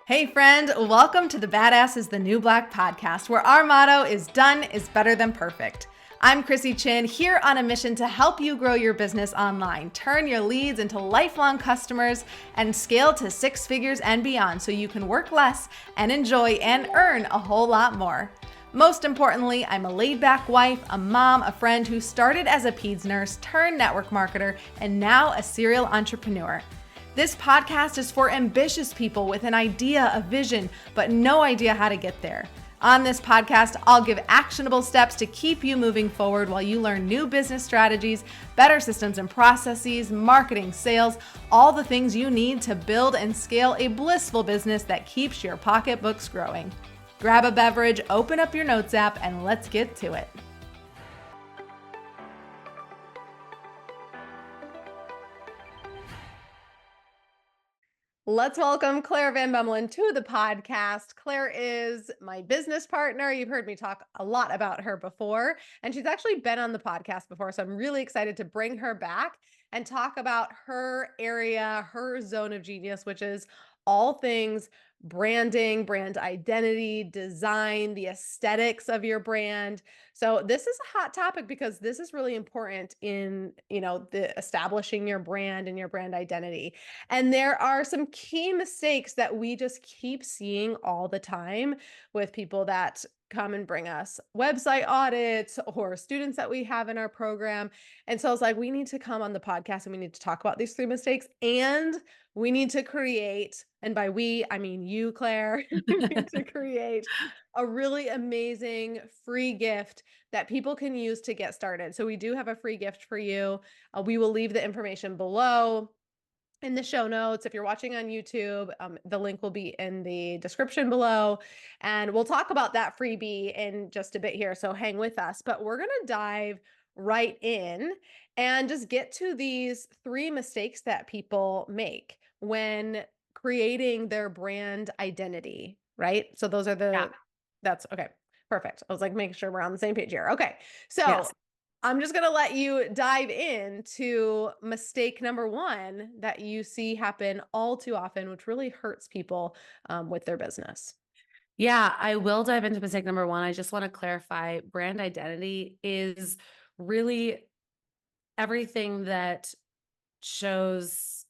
Hey friend, welcome to the Badass is the New Black podcast, where our motto is done is better than perfect. I'm Krissy Chin, here on a mission to help you grow your business online, turn your leads into lifelong customers, and scale to six figures and beyond so you can work less and enjoy and earn a whole lot more. Most importantly, I'm a laid-back wife, a mom, a friend who started as a peds nurse, turned network marketer, and now a serial entrepreneur. This podcast is for ambitious people with an idea, a vision, but no idea how to get there. On this podcast, I'll give actionable steps to keep you moving forward while you learn new business strategies, better systems and processes, marketing, sales, all the things you need to build and scale a blissful business that keeps your pocketbooks growing. Grab a beverage, open up your notes app, and let's get to it. Let's welcome Claire VanBemmelen to the podcast. Claire is my business partner. You've heard me talk a lot about her before, and she's actually been on the podcast before. So I'm really excited to bring her back and talk about her area, her zone of genius, which is all things branding, brand identity, design, the aesthetics of your brand. So this is a hot topic because this is really important in, the establishing your brand and your brand identity. And there are some key mistakes that we just keep seeing all the time with people that come and bring us website audits or students that we have in our program. And so it's like, we need to come on the podcast and we need to talk about these three mistakes, and we need to create, and by we, I mean you, Claire, we need to create a really amazing free gift that people can use to get started. So we do have a free gift for you. We will leave the information below in the show notes. If you're watching on YouTube, the link will be in the description below, and we'll talk about that freebie in just a bit here. So hang with us, but we're going to dive right in and just get to these three mistakes that people make when creating their brand identity, right? So those are Yeah. that's okay. Perfect. I was like, making sure we're on the same page here. Okay. So Yes. I'm just going to let you dive into mistake number one that you see happen all too often, which really hurts people with their business. Yeah, I will dive into mistake number one. I just want to clarify brand identity is really everything that shows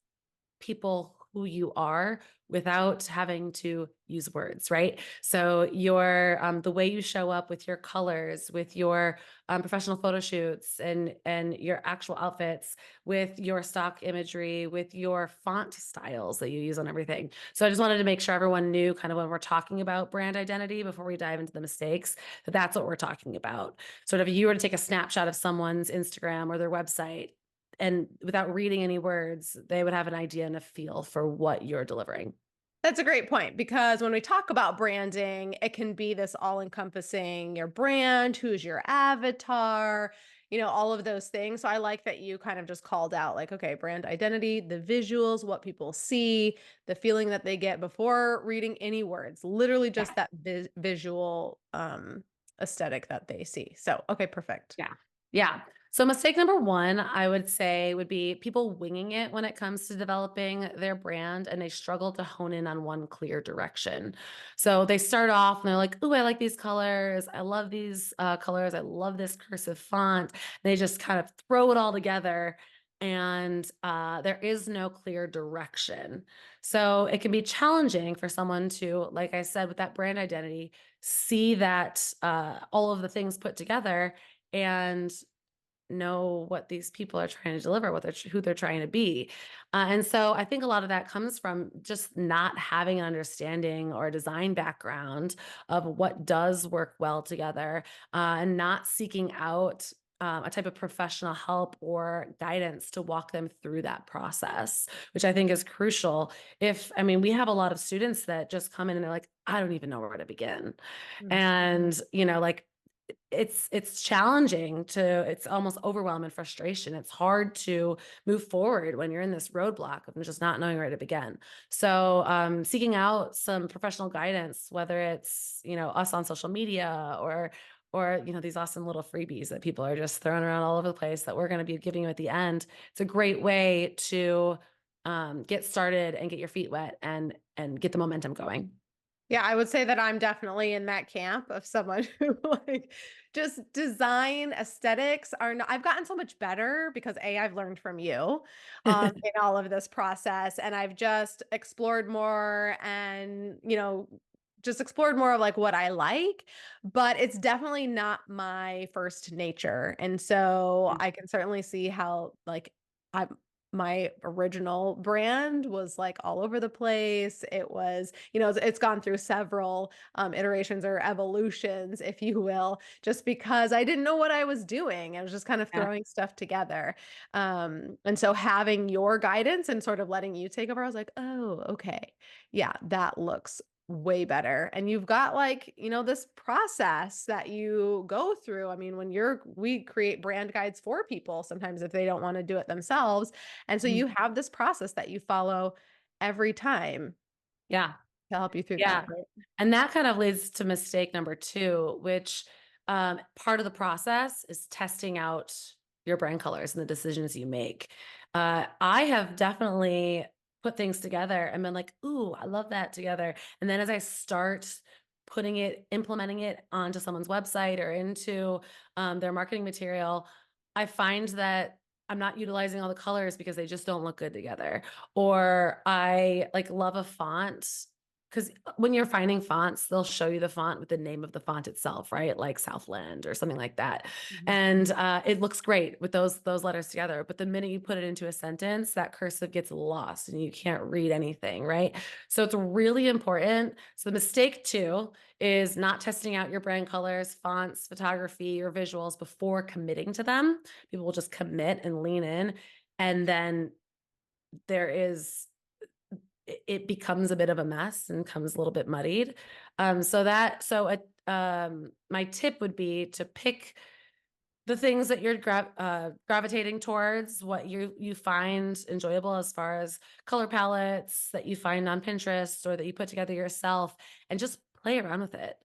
people who you are without having to use words, right? So your the way you show up with your colors, with your professional photo shoots, and your actual outfits, with your stock imagery, with your font styles that you use on everything. So I just wanted to make sure everyone knew kind of when we're talking about brand identity before we dive into the mistakes, that that's what we're talking about. Sort of, if you were to take a snapshot of someone's Instagram or their website, and without reading any words, they would have an idea and a feel for what you're delivering. That's a great point, because when we talk about branding, it can be this all encompassing your brand, who's your avatar, all of those things. So I like that you kind of just called out like, okay, brand identity, the visuals, what people see, the feeling that they get before reading any words, literally Yeah. just that visual aesthetic that they see. So, okay, perfect. Yeah. Yeah. So mistake number one, I would say, would be people winging it when it comes to developing their brand, and they struggle to hone in on one clear direction. So they start off and they're like, "Ooh, I like these colors. I love these colors. I love this cursive font." They just kind of throw it all together, and there is no clear direction. So it can be challenging for someone to, like I said, with that brand identity, see that all of the things put together and know what these people are trying to deliver, what who they're trying to be. And so I think a lot of that comes from just not having an understanding or a design background of what does work well together, and not seeking out a type of professional help or guidance to walk them through that process, which I think is crucial. I mean, we have a lot of students that just come in and they're like, I don't even know where to begin. Mm. And, like, it's challenging it's almost overwhelm and frustration. It's hard to move forward when you're in this roadblock of just not knowing where to begin. So seeking out some professional guidance, whether it's, us on social media, or these awesome little freebies that people are just throwing around all over the place that we're going to be giving you at the end. It's a great way to get started and get your feet wet and get the momentum going. Yeah, I would say that I'm definitely in that camp of someone who like just design aesthetics are not, I've gotten so much better because I've learned from you in all of this process, and I've just explored more and, just explored more of like what I like, but it's definitely not my first nature. And so I can certainly see how like I my original brand was like all over the place. It was, it's gone through several iterations or evolutions, if you will, just because I didn't know what I was doing. I was just kind of Yeah. throwing stuff together. And so having your guidance and sort of letting you take over, I was like, oh, okay. Yeah, that looks way better. And you've got like, this process that you go through. I mean, we create brand guides for people sometimes if they don't want to do it themselves. And so Mhm. you have this process that you follow every time Yeah. to help you through that, Yeah. right? And that kind of leads to mistake number 2, which, part of the process is testing out your brand colors and the decisions you make. I have definitely put things together and been like, "Ooh, I love that together." And then as I start implementing it onto someone's website or into, their marketing material, I find that I'm not utilizing all the colors because they just don't look good together. Or I, like, love a font, 'cause when you're finding fonts, they'll show you the font with the name of the font itself, right? Like Southland or something like that. Mhm. And, it looks great with those letters together, but the minute you put it into a sentence, that cursive gets lost and you can't read anything, right? So it's really important. So the mistake 2 is not testing out your brand colors, fonts, photography, or visuals before committing to them. People will just commit and lean in, and then there is it becomes a bit of a mess and comes a little bit muddied. My tip would be to pick the things that you're gravitating towards, what you find enjoyable as far as color palettes that you find on Pinterest or that you put together yourself, and just play around with it.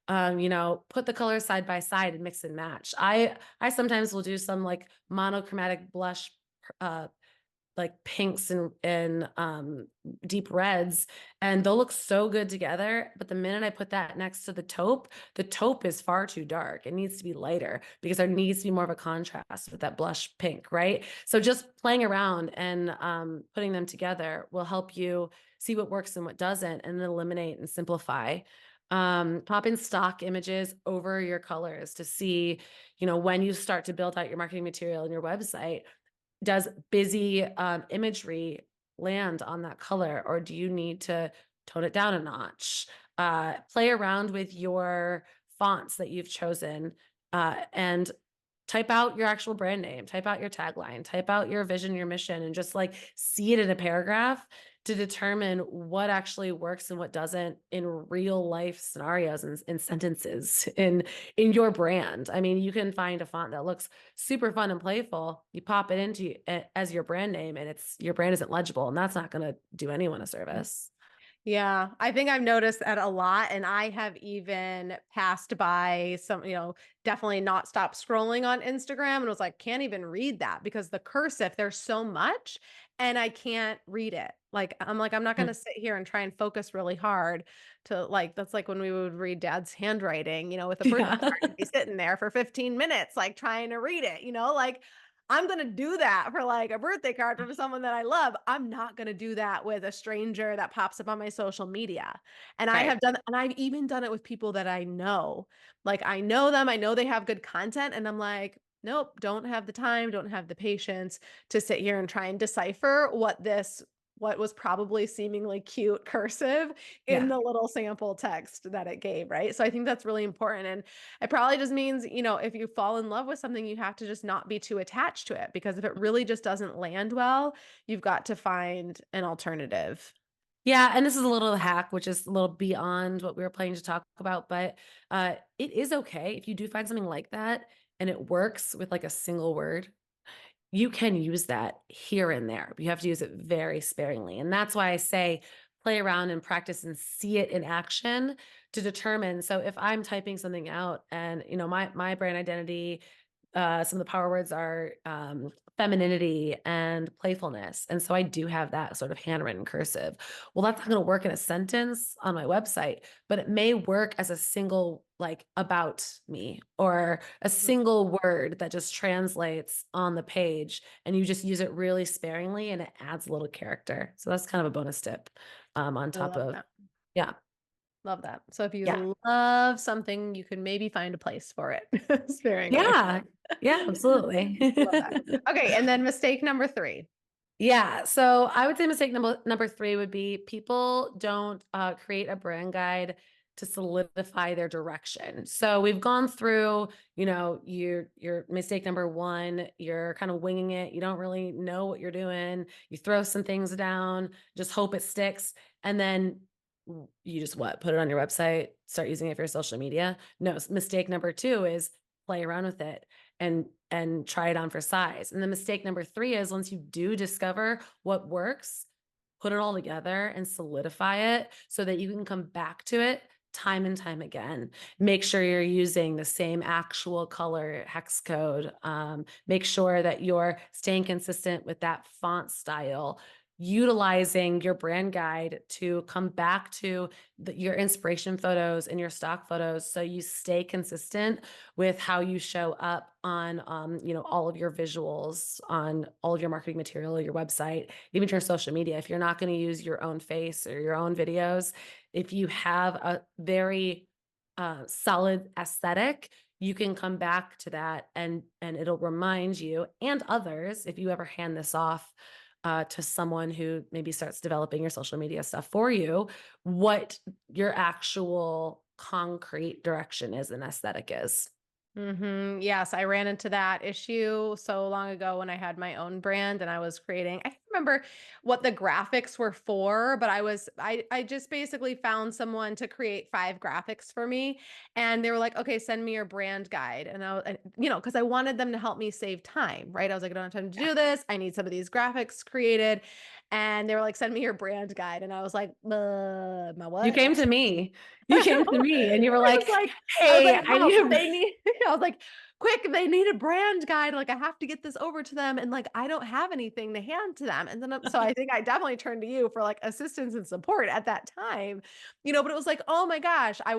Put the colors side by side and mix and match. I sometimes will do some like monochromatic blush, uh, like pinks and deep reds, and they'll look so good together, but the minute I put that next to the taupe is far too dark. It needs to be lighter because there needs to be more of a contrast with that blush pink, right? So just playing around and, putting them together will help you see what works and what doesn't, and then eliminate and simplify. Pop in stock images over your colors to see, when you start to build out your marketing material and your website, does busy, imagery land on that color, or do you need to tone it down a notch? Play around with your fonts that you've chosen, and type out your actual brand name, type out your tagline, type out your vision, your mission, and just like see it in a paragraph to determine what actually works and what doesn't in real life scenarios and sentences in your brand. I mean, you can find a font that looks super fun and playful. You pop it into as your brand name, and your brand isn't legible, and that's not going to do anyone a service. Yeah, I think I've noticed that a lot. And I have even passed by some, definitely not stopped scrolling on Instagram and was like, can't even read that because the cursive, there's so much and I can't read it. I'm not going Mm. to sit here and try and focus really hard to like, that's like when we would read dad's handwriting, with a birthday Yeah. card, you'd be sitting there for 15 minutes, like trying to read it, like I'm going to do that for like a birthday card from someone that I love. I'm not going to do that with a stranger that pops up on my social media. And I Right. have done, and I've even done it with people that I know. Like I know them, I know they have good content. And I'm like, nope, don't have the time, don't have the patience to sit here and try and decipher what was probably seemingly cute cursive in Yeah. the little sample text that it gave, right? So I think that's really important. And it probably just means, if you fall in love with something, you have to just not be too attached to it because if it really just doesn't land well, you've got to find an alternative. Yeah, and this is a little hack, which is a little beyond what we were planning to talk about, but, it is okay if you do find something like that and it works with, like, a single word. You can use that here and there, but you have to use it very sparingly, and that's why I say play around and practice and see it in action to determine. So if I'm typing something out and, my brand identity, some of the power words are, femininity and playfulness. And so I do have that sort of handwritten cursive. Well, that's not going to work in a sentence on my website, but it may work as a single, like, about me, or a Mhm. single word that just translates on the page. And you just use it really sparingly and it adds a little character. So that's kind of a bonus tip on I top love of, that. yeah. Love that. So if Yeah. you love something, you can maybe find a place for it sparingly. Yeah. Yeah, absolutely. Love that. Okay, and then mistake number 3. Yeah, so I would say mistake number 3 would be people don't, create a brand guide to solidify their direction. So we've gone through, your mistake number 1, you're kind of winging it, you don't really know what you're doing, you throw some things down, just hope it sticks, and then you just what? Put it on your website, start using it for your social media? No, mistake number 2 is play around with it and try it on for size. And the mistake number 3 is once you do discover what works, put it all together and solidify it so that you can come back to it time and time again. Make sure you're using the same actual color hex code. Make sure that you're staying consistent with that font style, utilizing your brand guide to come back to your inspiration photos and your stock photos so you stay consistent with how you show up on all of your visuals, on all of your marketing material, your website, even your social media. If you're not going to use your own face or your own videos, if you have a very solid aesthetic, you can come back to that, and it'll remind you and others, if you ever hand this off to someone who maybe starts developing your social media stuff for you, what your actual concrete direction is and aesthetic is. Yes, I ran into that issue so long ago when I had my own brand and I was creating. I can't remember what the graphics were for, but I just basically found someone to create 5 graphics for me, and they were like, "Okay, send me your brand guide." Because I wanted them to help me save time, right? I was like, "I don't have time to Yeah. do this. I need some of these graphics created." And they were like, "Send me your brand guide." And I was like, my You what?" came to me. You I came to me and you were was like, like I was "Hey, like, I "Help, need a." they need." I was like, "Quick, they need a brand guide, like, I have to get this over to them, and, like, I don't have anything to hand to them." And then, so I think I definitely turned to you for, like, assistance and support at that time, but it was like, "Oh my gosh, I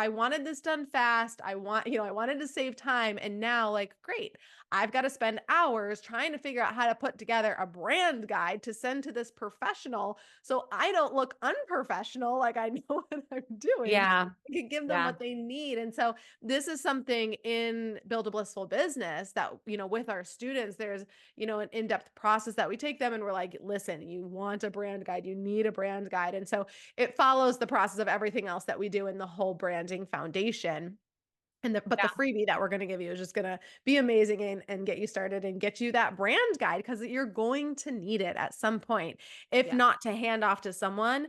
wanted this done fast, I wanted to save time, and now, like, great, I've gotta spend hours trying to figure out how to put together a brand guide to send to this professional so I don't look unprofessional, like I know what I'm doing, Yeah, can give them yeah, what they need." And so this is something in Build a Blissful Business that, with our students, there's, an in-depth process that we take them and we're like, listen, you want a brand guide, you need a brand guide. And so it follows the process of everything else that we do in the whole branding foundation. But the yeah, freebie that we're going to give you is just going to be amazing and get you started and get you that brand guide because you're going to need it at some point, if yeah, not to hand off to someone,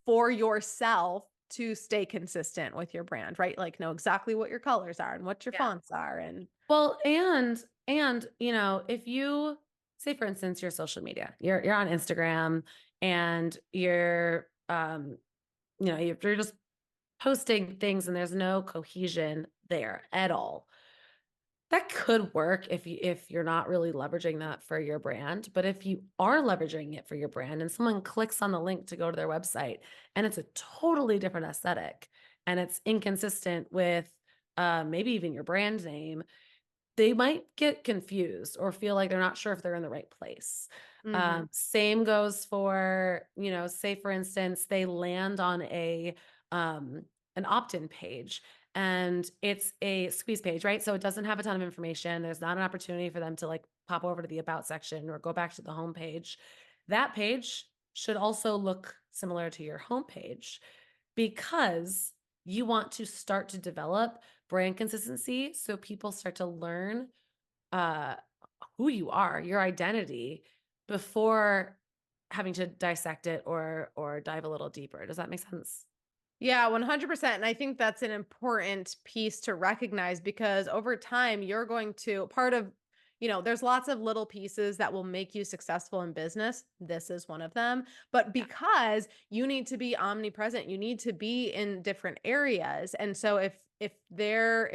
for yourself to stay consistent with your brand, right? Like know exactly what your colors are and what your yeah. fonts are and Well, if you say, for instance, your social media, you're on Instagram and you're just posting things and there's no cohesion there at all. That could work if you're not really leveraging that for your brand, but if you are leveraging it for your brand and someone clicks on the link to go to their website and it's a totally different aesthetic and it's inconsistent with maybe even your brand name, they might get confused or feel like they're not sure if they're in the right place. mhm. Same goes for, say for instance, they land on um, an opt-in page and it's a squeeze page, right? So it doesn't have a ton of information. There's not an opportunity for them to like pop over to the about section or go back to the home page. That page should also look similar to your homepage because you want to start to develop brand consistency so people start to learn uh who you are, your identity before having to dissect it or dive a little deeper. Does that make sense? Yeah, 100%. And I think that's an important piece to recognize because over time, you're going to, part of, there's lots of little pieces that will make you successful in business. This is one of them. But Yeah. because you need to be omnipresent, you need to be in different areas. And so if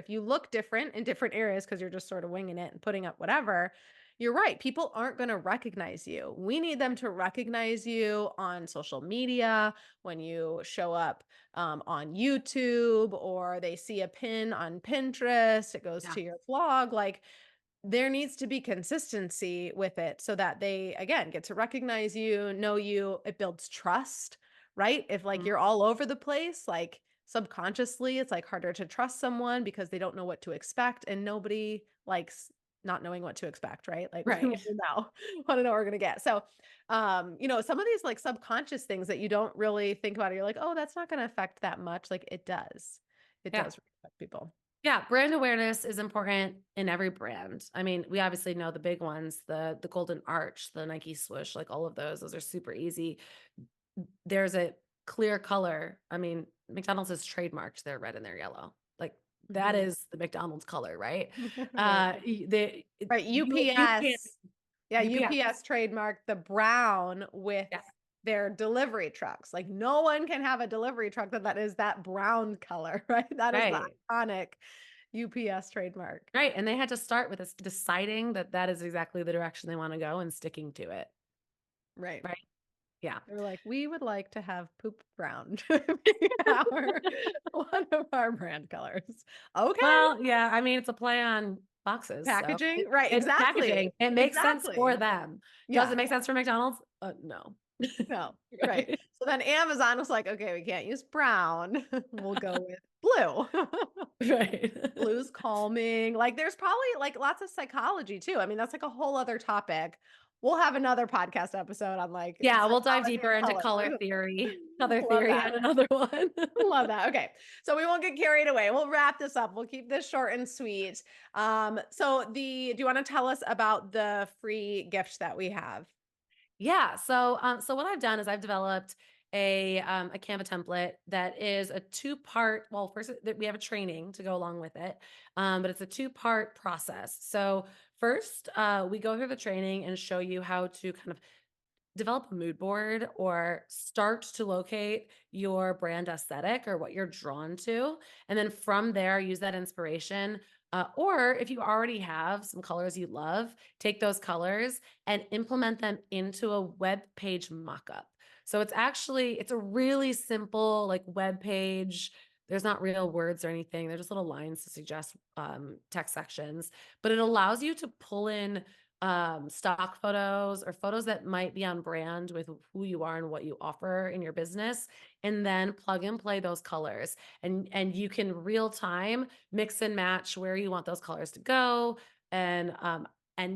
you look different in different areas because you're just sort of winging it and putting up whatever, you're right. People aren't going to recognize you. We need them to recognize you on social media when you show up on YouTube, or they see a pin on Pinterest, it goes Yeah. to your blog. Like, there needs to be consistency with it so that they, again, get to recognize you, know you. It builds trust, right? If like Mhm. you're all over the place, like subconsciously, it's like harder to trust someone because they don't know what to expect, and nobody likes not knowing what to expect, right? Like we Right. want to know, want to know what we're gonna get. So, some of these like subconscious things that you don't really think about, you're like, oh, that's not gonna affect that much. Like it does. It Yeah. does affect people. Yeah, brand awareness is important in every brand. I mean, we obviously know the big ones, the Golden Arch, the Nike swoosh, like all of those. Those are super easy. There's a clear color. I mean, McDonald's has trademarked their red and their yellow. Like that Mhm. is the McDonald's color, right? Right. The Right, you can't UPS. Yeah, UPS. UPS trademarked the brown with Yeah, their delivery trucks. Like, no one can have a delivery truck that is that brown color, right? That is the right. iconic UPS trademark. Right, and they had to start with us deciding that that is exactly the direction they wanna go and sticking to it, Right. right? Yeah. They're like, "We would like to have poop brown to be our one of our brand colors." Okay. Well, yeah, I mean, it's a play on boxes, so Packaging? Right, it's exactly. packaging. It makes sense for Exactly. them. Does it Yeah. make sense for McDonald's? No. No, right. Right. So then Amazon was like, "Okay, we can't use brown. We'll go with blue." Right. Blue's calming. Like, there's probably, like, lots of psychology too. I mean, that's, like, a whole other topic. We'll have another podcast episode on, like, Yeah, we'll dive psychology deeper of into color. color theory. Color Love theory that. on another one. Love that. Okay. So we won't get carried away. We'll wrap this up. We'll keep this short and sweet. Do you wanna tell us about the free gift that we have? Yeah. So what I've done is I've developed a Canva template that is a two-part. Well, first that we have a training to go along with it, but it's a two-part process. So first, we go through the training and show you how to kind of develop a mood board or start to locate your brand aesthetic or what you're drawn to. And then from there, use that inspiration. Or if you already have some colors you love, take those colors and implement them into a web page mockup. So it's a really simple like web page. There's not real words or anything. They're just little lines to suggest text sections, but it allows you to pull in stock photos or photos that might be on brand with who you are and what you offer in your business, and then plug and play those colors. And you can real time mix and match where you want those colors to go. And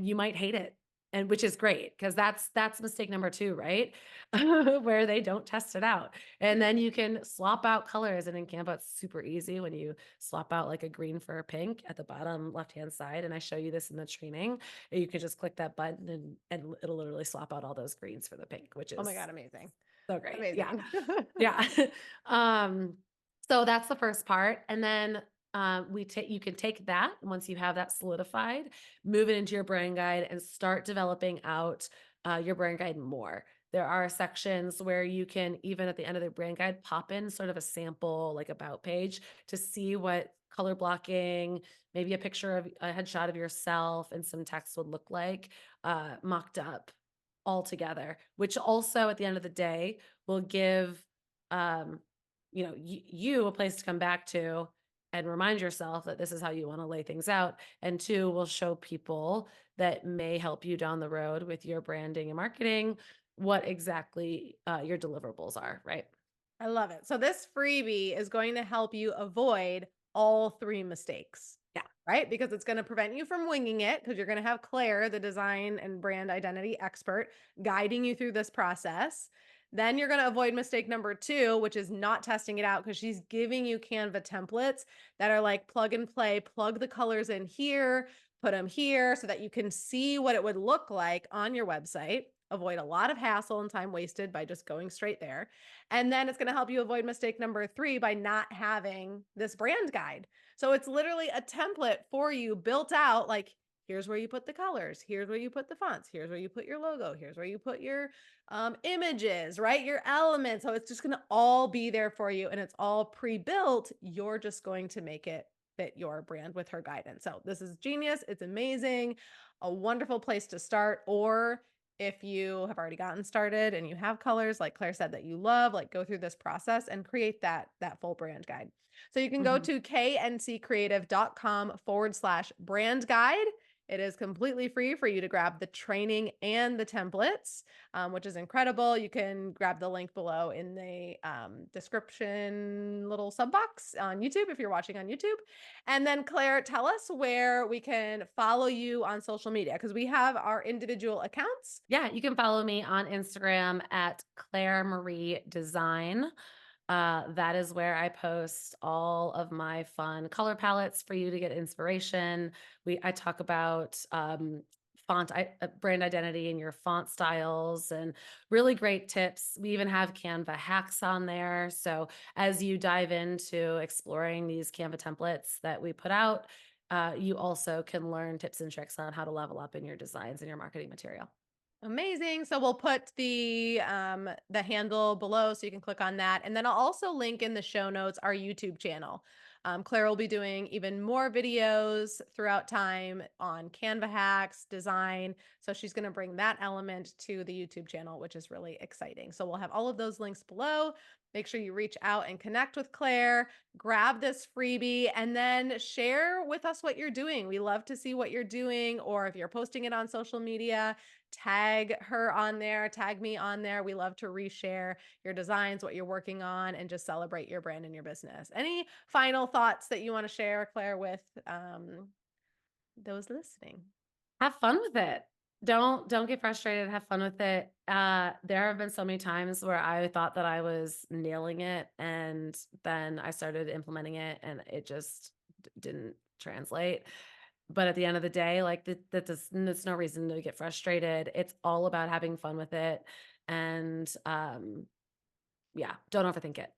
you might hate it. And which is great because that's mistake number two, right? Where they don't test it out. And then you can swap out colors. And in Canva, it's super easy when you swap out like a green for a pink at the bottom left hand side. And I show you this in the training, you could just click that button and it'll literally swap out all those greens for the pink, which Oh my is god, amazing. so great. Yeah. Amazing. Yeah. Um, so that's the first part. And then you can take that once you have that solidified, move it into your brand guide and start developing out your brand guide more. There are sections where you can, even at the end of the brand guide, pop in sort of a sample, like about page to see what color blocking, maybe a picture of a headshot of yourself and some text would look like mocked up all together, which also at the end of the day will give um, you a place to come back to and remind yourself that this is how you want to lay things out. And two, will show people that may help you down the road with your branding and marketing what exactly your deliverables are, right? I love it. So this freebie is going to help you avoid all three mistakes, Yeah. right? Because it's going to prevent you from winging it, because you're going to have Claire, the design and brand identity expert, guiding you through this process. Then you're going to avoid mistake number two, which is not testing it out, because she's giving you Canva templates that are like plug and play, plug the colors in here, put them here so that you can see what it would look like on your website. Avoid a lot of hassle and time wasted by just going straight there. And then it's going to help you avoid mistake number three by not having this brand guide. So it's literally a template for you built out, like, here's where you put the colors, here's where you put the fonts, here's where you put your logo, here's where you put your images, right? Your elements. So it's just going to all be there for you, and it's all pre-built. You're just going to make it fit your brand with her guidance. So this is genius. It's amazing. A wonderful place to start. Or if you have already gotten started and you have colors, like Claire said, that you love, like go through this process and create that full brand guide. So you can go Mhm. to kncreative.com/brand guide. It is completely free for you to grab the training and the templates, which is incredible. You can grab the link below in the description little sub box on YouTube if you're watching on YouTube. And then, Claire, tell us where we can follow you on social media because we have our individual accounts. Yeah, you can follow me on Instagram at Claire Marie Design. That is where I post all of my fun color palettes for you to get inspiration. I talk about brand identity and your font styles and really great tips. We even have Canva hacks on there. So as you dive into exploring these Canva templates that we put out, you also can learn tips and tricks on how to level up in your designs and your marketing material. Amazing. So we'll put the handle below so you can click on that. And then I'll also link in the show notes our YouTube channel. Claire will be doing even more videos throughout time on Canva hacks, design. So she's going to bring that element to the YouTube channel, which is really exciting. So we'll have all of those links below. Make sure you reach out and connect with Claire, grab this freebie, and then share with us what you're doing. We love to see what you're doing, or if you're posting it on social media, tag her on there, tag me on there. We love to reshare your designs, what you're working on, and just celebrate your brand and your business. Any final thoughts that you want to share, Claire, with those listening? Have fun with it. Don't get frustrated, have fun with it. There have been so many times where I thought that I was nailing it, and then I started implementing it, and it just didn't translate. But at the end of the day, like, that's no reason to get frustrated. It's all about having fun with it, and, yeah, don't overthink it.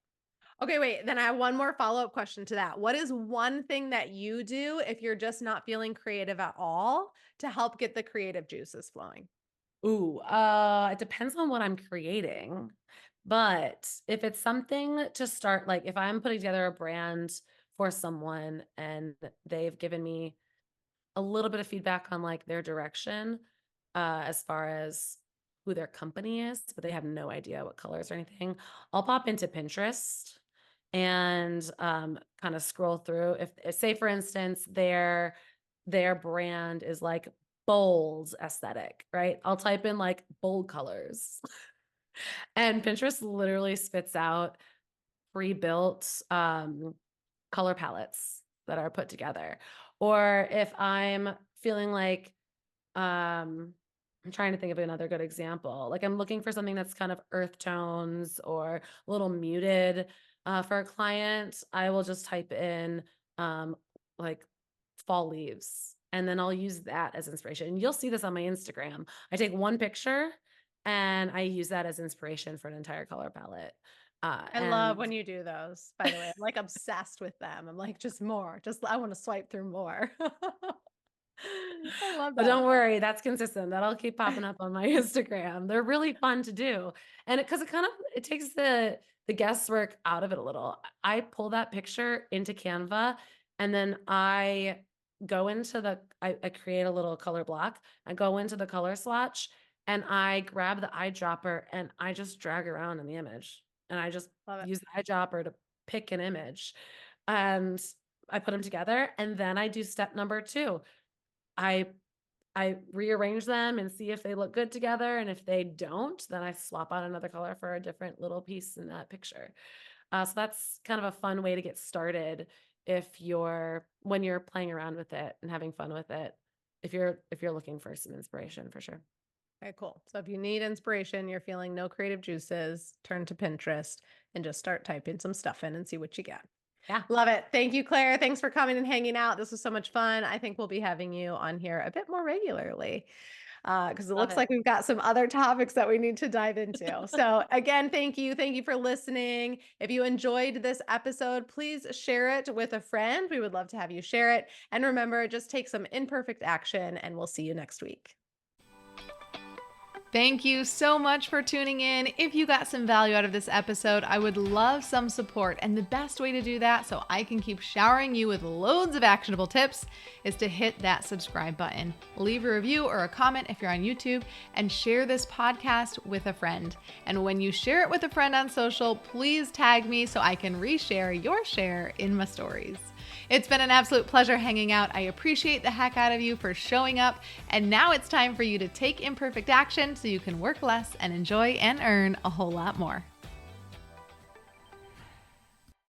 Okay, wait. Then I have one more follow-up question to that. What is one thing that you do if you're just not feeling creative at all to help get the creative juices flowing? Ooh, it depends on what I'm creating. But if it's something to start, like if I'm putting together a brand for someone and they've given me a little bit of feedback on like their direction, as far as who their company is, but they have no idea what colors or anything, I'll pop into Pinterest and kind of scroll through. Say for instance, their brand is like bold aesthetic, right? I'll type in like bold colors and Pinterest literally spits out pre-built color palettes that are put together. Or if I'm feeling like I'm trying to think of another good example. Like I'm looking for something that's kind of earth tones or a little muted for a client. I will just type in um, like fall leaves, and then I'll use that as inspiration. And you'll see this on my Instagram. I take one picture and I use that as inspiration for an entire color palette. I love And when you do those, by the way. I'm like obsessed with them. I'm like, just more. Just I want to swipe through more. I love But that. don't worry, that's consistent. That'll keep popping up on my Instagram. They're really fun to do. And it kind of it takes the guesswork out of it a little. I pull that picture into Canva and then I create a little color block. I go into the color swatch and I grab the eyedropper and I just drag around in the image. And I just Love it. use the eyedropper to pick an image. And I put them together and then I do step number 2. I I rearrange them and see if they look good together, and if they don't, then I swap out another color for a different little piece in that picture. So that's kind of a fun way to get started when you're playing around with it and having fun with it, if you're looking for some inspiration for sure. Okay, cool. So if you need inspiration, you're feeling no creative juices, turn to Pinterest and just start typing some stuff in and see what you get. Yeah, Love it. Thank you, Claire. Thanks for coming and hanging out. This was so much fun. I think we'll be having you on here a bit more regularly because it love looks it. like we've got some other topics that we need to dive into. So, again, thank you. Thank you for listening. If you enjoyed this episode, please share it with a friend. We would love to have you share it. And remember, just take some imperfect action, and we'll see you next week. Thank you so much for tuning in. If you got some value out of this episode, I would love some support. And the best way to do that, so I can keep showering you with loads of actionable tips, is to hit that subscribe button. Leave a review or a comment if you're on YouTube, and share this podcast with a friend. And when you share it with a friend on social, please tag me so I can reshare your share in my stories. It's been an absolute pleasure hanging out. I appreciate the heck out of you for showing up. And now it's time for you to take imperfect action so you can work less and enjoy and earn a whole lot more.